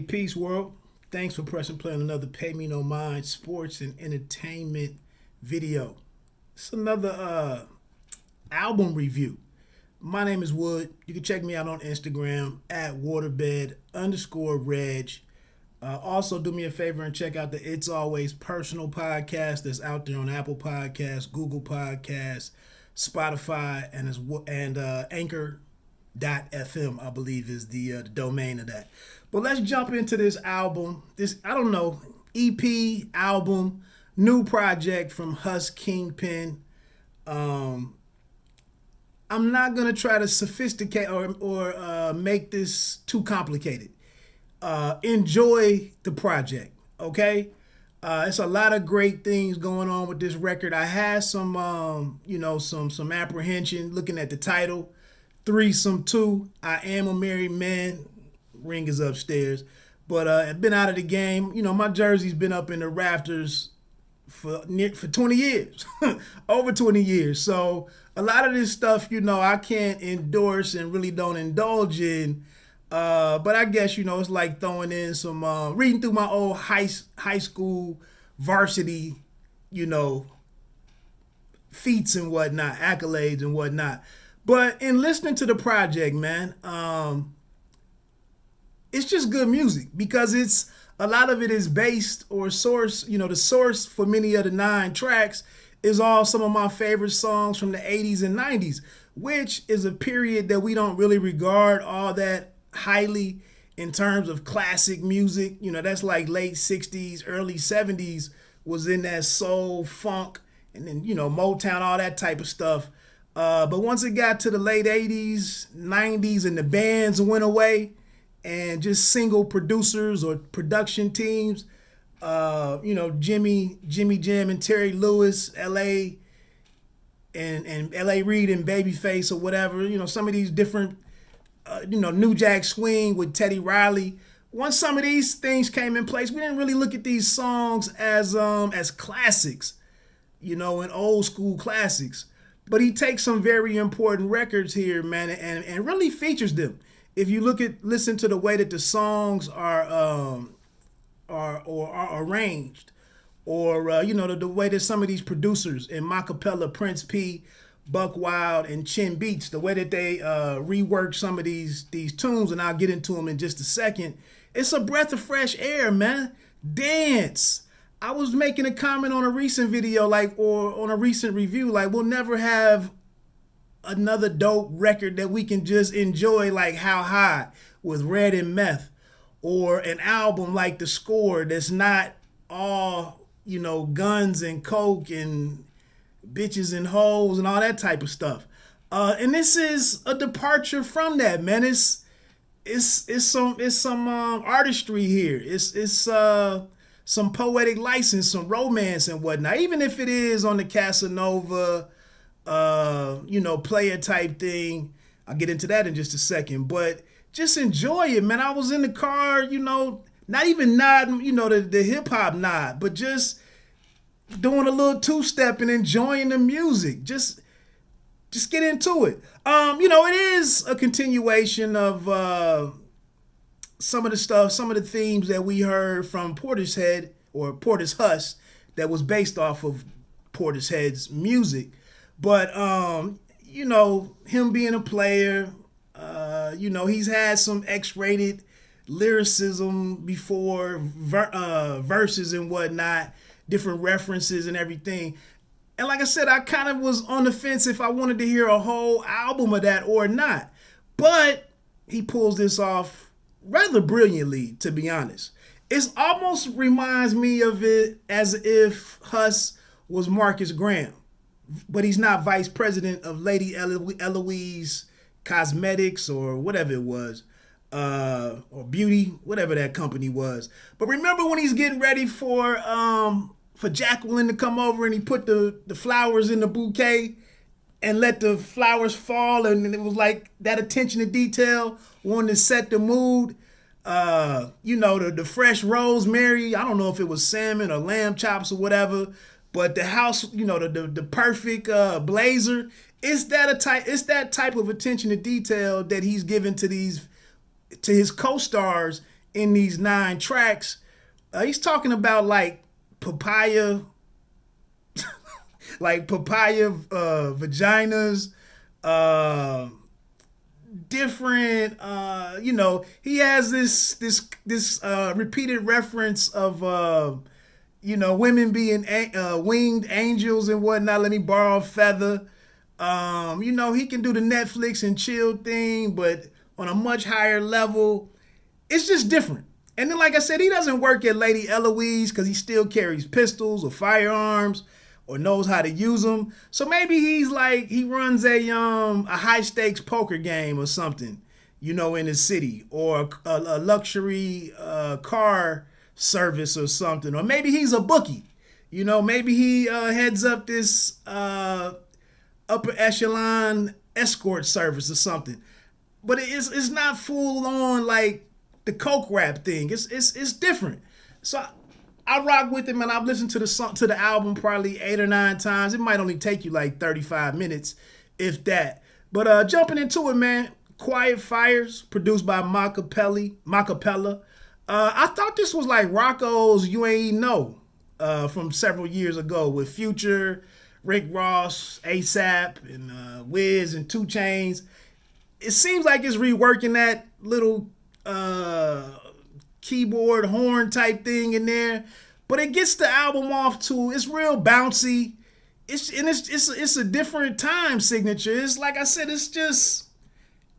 Hey, peace, world. Thanks for pressing play on another Pay Me No Mind sports and entertainment video. It's another album review. My name is Wood. You can check me out on Instagram at waterbed_reg. Also, do me a favor and check out the It's Always Personal podcast that's out there on Apple Podcasts, Google Podcasts, Spotify, and Anchor.fm, I believe, is the domain of that. But let's jump into this album. This, I don't know, EP, album, new project from Hus KingPin. I'm not going to try to sophisticate or make this too complicated. Enjoy the project, okay? It's a lot of great things going on with this record. I had some, some apprehension looking at the title. Threesome 2, I Am a Married Man. Ring is upstairs. But I've been out of the game. You know, my jersey's been up in the rafters for 20 years. Over 20 years. So a lot of this stuff, I can't endorse and really don't indulge in. But I guess, it's like throwing in some, reading through my old high school varsity, feats and whatnot, accolades and whatnot. But in listening to the project, man, it's just good music because a lot of it is based or source, the source for many of the 9 tracks is all some of my favorite songs from the 80s and 90s, which is a period that we don't really regard all that highly in terms of classic music. That's like late 60s, early 70s was in that soul, funk, and then, Motown, all that type of stuff. But once it got to the late 80s, 90s, and the bands went away, and just single producers or production teams, Jimmy Jam and Terry Lewis, L.A. and L.A. Reid and Babyface or whatever, some of these different, New Jack Swing with Teddy Riley. Once some of these things came in place, we didn't really look at these songs as classics, and old school classics. But he takes some very important records here, man, and really features them. If you listen to the way that the songs are arranged, or the way that some of these producers in Macapella, Prince P, Buck Wild, and Chin Beats, the way that they rework some of these tunes, and I'll get into them in just a second. It's a breath of fresh air, man. Dance. I was making a comment on a recent video, or on a recent review, we'll never have another dope record that we can just enjoy like How High with Red and Meth, or an album like The Score that's not all, guns and coke and bitches and hoes and all that type of stuff. And this is a departure from that, man. It's some artistry here. It's some poetic license, some romance and whatnot. Even if it is on the Casanova, player type thing. I'll get into that in just a second, but just enjoy it, man. I was in the car, not even nodding, the hip hop nod, but just doing a little 2-step and enjoying the music. Just get into it. It is a continuation of some of the themes that we heard from Portishead or Portis that was based off of Portishead's music. But, him being a player, he's had some X-rated lyricism before, verses and whatnot, different references and everything. And like I said, I kind of was on the fence if I wanted to hear a whole album of that or not. But he pulls this off rather brilliantly, to be honest. It almost reminds me of it as if Hus was Marcus Graham, but he's not vice president of Lady Eloise Cosmetics or whatever it was, or Beauty, whatever that company was. But remember when he's getting ready for Jacqueline to come over and he put the flowers in the bouquet and let the flowers fall, and it was like that attention to detail, wanting to set the mood. The fresh rosemary, I don't know if it was salmon or lamb chops or whatever, but the house, the perfect blazer, it's that type of attention to detail that he's given to his co-stars in these 9 tracks. He's talking about like papaya, vaginas, uh, different. He has this repeated reference of women being winged angels and whatnot. Let me borrow a feather. He can do the Netflix and chill thing, but on a much higher level. It's just different. And then, like I said, he doesn't work at Lady Eloise because he still carries pistols or firearms or knows how to use them. So maybe he's like, he runs a high stakes poker game or something, in his city, or a luxury car service or something. Or maybe he's a bookie. Maybe he heads up this upper echelon escort service or something. But it's not full on like the coke rap thing. It's different. So I rock with him, and I've listened to the album probably 8 or 9 times. It might only take you like 35 minutes, if that. But jumping into it, man. Quiet Fires, produced by Macapella. I thought this was like Rocco's You Ain't Know from several years ago with Future, Rick Ross, ASAP, and Wiz and 2 Chainz. It seems like it's reworking that little keyboard horn type thing in there, but it gets the album off to, it's real bouncy. It's a different time signature. It's like I said, it's just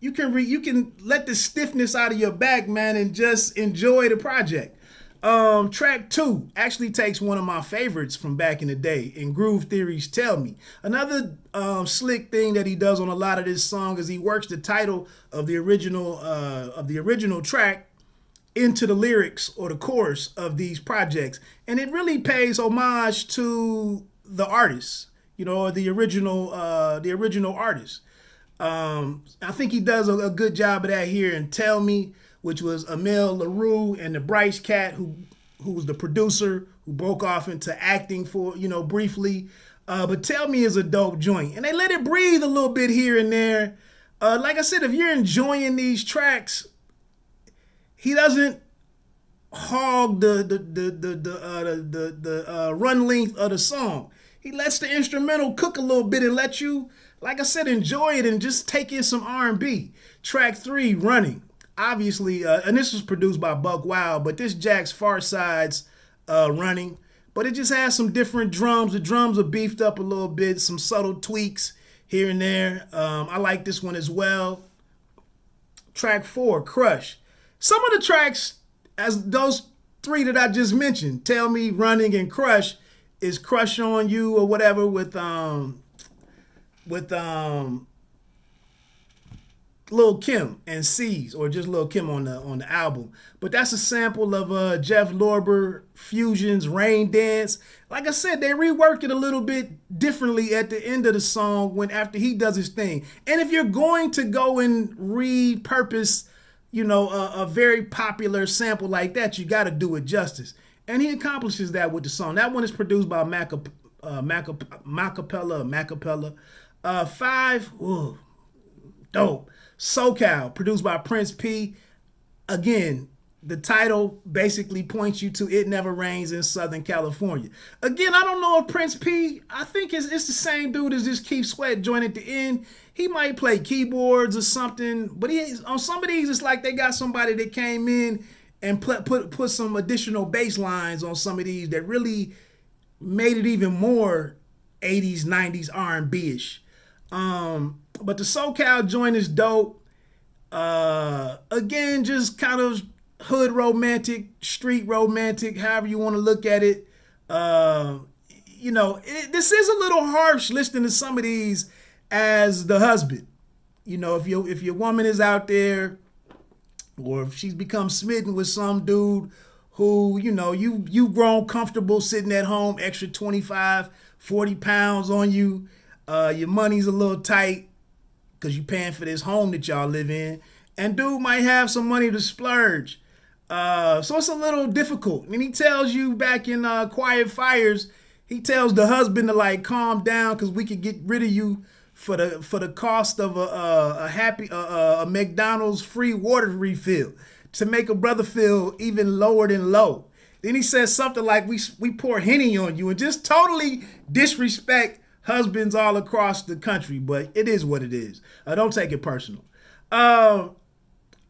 you can let the stiffness out of your back, man, and just enjoy the project. Track 2 actually takes one of my favorites from back in the day, in Groove Theory's Tell Me. Another slick thing that he does on a lot of this song is he works the title of the original track into the lyrics or the chorus of these projects, and it really pays homage to the artist, or the original artist. I think he does a good job of that here in Tell Me, which was Emile LaRue and the Bryce Cat, who was the producer, who broke off into acting for, briefly. But Tell Me is a dope joint. And they let it breathe a little bit here and there. Like I said, if you're enjoying these tracks, he doesn't hog the run length of the song. He lets the instrumental cook a little bit and let you, like I said, enjoy it and just take in some R&B. Track 3, Running. Obviously, and this was produced by Buck Wild, but this jacks Far Side's Running. But it just has some different drums. The drums are beefed up a little bit, some subtle tweaks here and there. I like this one as well. Track 4, Crush. Some of the tracks, as those 3 that I just mentioned, Tell Me, Running, and Crush, is Crush on You or whatever with Lil Kim and C's, or just Lil Kim on the album. But that's a sample of Jeff Lorber Fusion's Rain Dance. Like I said, they reworked it a little bit differently at the end of the song after he does his thing. And if you're going to go and repurpose, a very popular sample like that, you got to do it justice. And he accomplishes that with the song. That one is produced by Macapella. 5, ooh, dope. SoCal, produced by Prince P. Again, the title basically points you to It Never Rains in Southern California. Again, I don't know if Prince P, I think it's the same dude as this Keith Sweat joint at the end. He might play keyboards or something, but on some of these, it's like they got somebody that came in and put some additional bass lines on some of these that really made it even more 80s, 90s R&B-ish. But the SoCal joint is dope. Again, just kind of hood romantic, street romantic, however you want to look at it. This is a little harsh listening to some of these as the husband. If your woman is out there, or if she's become smitten with some dude who, you've grown comfortable sitting at home, extra 25, 40 pounds on you. Your money's a little tight because you're paying for this home that y'all live in. And dude might have some money to splurge. So it's a little difficult. And he tells you back in Quiet Fires, he tells the husband to like calm down because we could get rid of you for the cost of a McDonald's free water refill. to make a brother feel even lower than low. Then he says something like, we pour Henny on you, and just totally disrespect husbands all across the country. But it is what it is. Don't take it personal.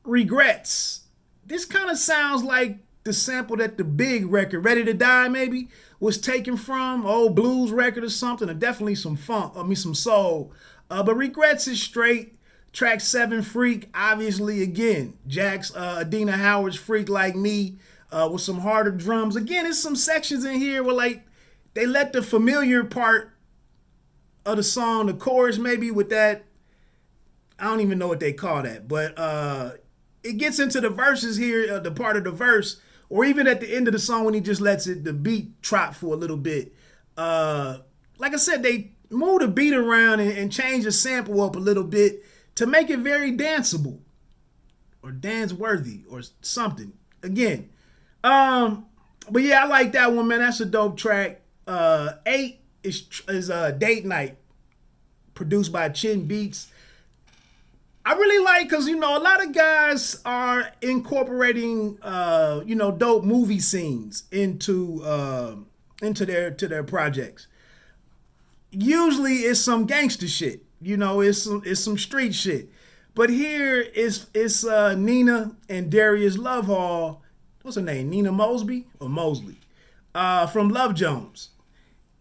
Regrets. This kind of sounds like the sample that the big record, Ready to Die, maybe, was taken from, old blues record or something, or definitely some funk, some soul. But Regrets is straight. Track 7, Freak, obviously, again, Jack's Adina Howard's Freak Like Me, with some harder drums. Again, there's some sections in here where, like, they let the familiar part of the song, the chorus maybe, with that, I don't even know what they call that, but it gets into the verses here, the part of the verse, or even at the end of the song when he just lets the beat trot for a little bit. Like I said, they move the beat around and change the sample up a little bit to make it very danceable or dance-worthy or something. Again. But yeah, I like that one, man. That's a dope track. 8 is Date Night, produced by Chin Beats. I really like, because, a lot of guys are incorporating, dope movie scenes into their projects. Usually it's some gangster shit. It's some street shit. But here it's Nina and Darius Lovehall. What's her name? Nina Mosby or Mosley? From Love Jones.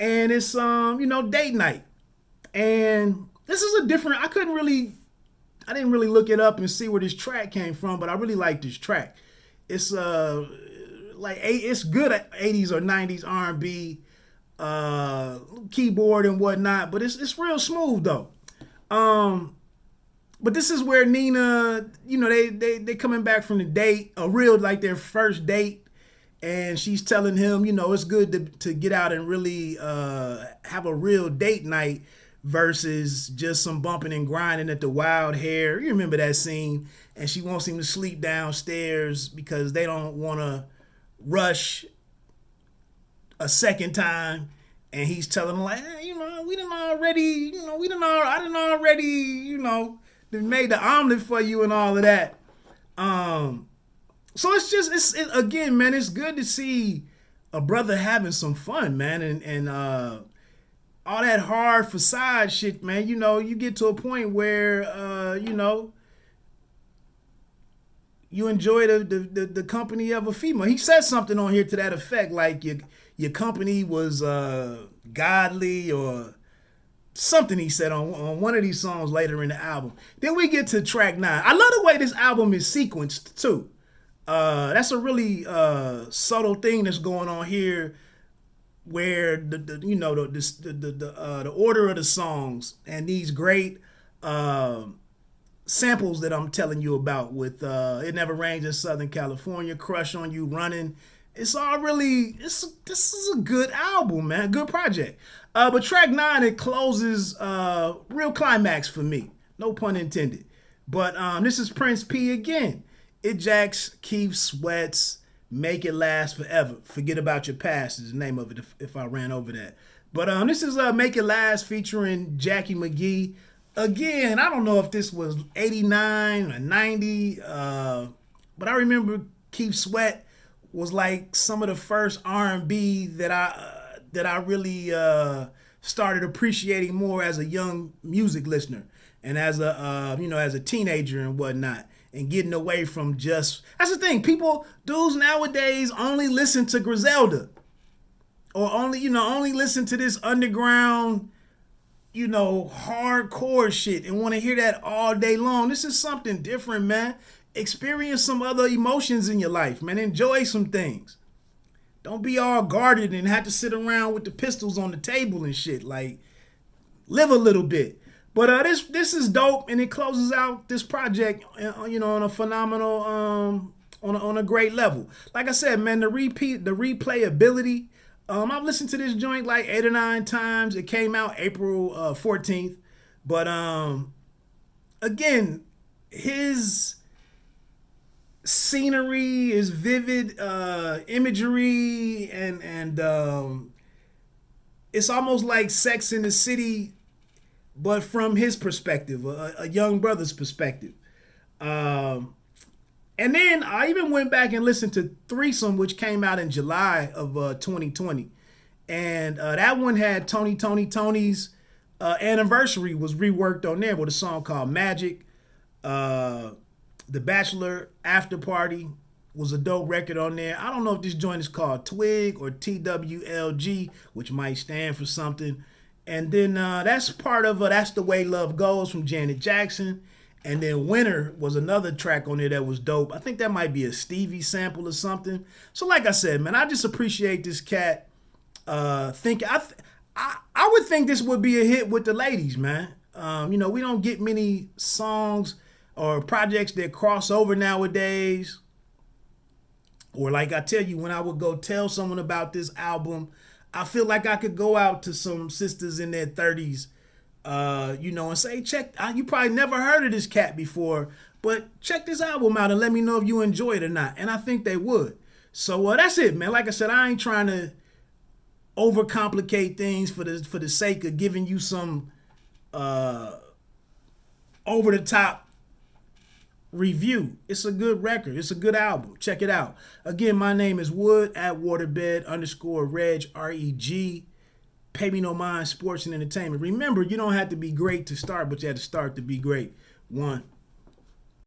And it's Date Night. And this is a different, I didn't really look it up and see where this track came from, but I really like this track. It's it's good at 80s or 90s R&B, keyboard and whatnot, but it's real smooth though. But this is where Nina, they coming back from the date, like their first date, and she's telling him, it's good to get out and really have a real date night versus just some bumping and grinding at the Wild Hair. You remember that scene? And she wants him to sleep downstairs because they don't want to rush a second time. And he's telling her, like, hey, I done already made the omelet for you and all of that. So again, man, it's good to see a brother having some fun, man, and all that hard facade shit, man. You get to a point where you enjoy the company of a female. He says something on here to that effect, like your company was godly or something. He said on one of these songs later in the album. Then we get to track 9. I love the way this album is sequenced too. That's a really subtle thing that's going on here, where the order of the songs and these great samples that I'm telling you about with It Never Rains in Southern California, Crush on You, Running. It's all really, this is a good album, man. Good project. But track 9, it closes real climax for me. No pun intended. But this is Prince P again. It Jacks, Keith Sweats, Make It Last Forever. Forget About Your Past is the name of it if I ran over that. But this is Make It Last featuring Jackie McGee. Again, I don't know if this was 89 or 90, but I remember Keith Sweat was like some of the first R&B that I really started appreciating more as a young music listener and as a teenager and whatnot. And getting away from just, that's the thing, dudes nowadays only listen to Griselda or only listen to this underground, hardcore shit and want to hear that all day long. This is something different, man. Experience some other emotions in your life, man. Enjoy some things. Don't be all guarded and have to sit around with the pistols on the table and shit. Like, live a little bit. But this is dope, and it closes out this project, on a phenomenal, on a great level. Like I said, man, the replayability. I've listened to this joint like 8 or 9 times. It came out April 14th, but again, his scenery is vivid, imagery, and it's almost like Sex in the City, but from his perspective, a young brother's perspective. And then I even went back and listened to Threesome, which came out in July of 2020. And that one had Tony's anniversary was reworked on there with a song called Magic. The Bachelor After Party was a dope record on there. I don't know if this joint is called Twig or TWLG, which might stand for something. And then that's part of That's the Way Love Goes from Janet Jackson. And then Winter was another track on there that was dope. I think that might be a Stevie sample or something. So like I said, man, I just appreciate this cat. I would think this would be a hit with the ladies, man. We don't get many songs or projects that cross over nowadays. Or like I tell you, when I would go tell someone about this album, I feel like I could go out to some sisters in their 30s, and say, you probably never heard of this cat before, but check this album out and let me know if you enjoy it or not. And I think they would. So that's it, man. Like I said, I ain't trying to overcomplicate things for the sake of giving you some over the top review. It's a good record. It's a good album. Check it out. Again, my name is Wood at Waterbed_Reg REG. Pay me no mind, sports and entertainment. Remember, you don't have to be great to start, but you have to start to be great. 1.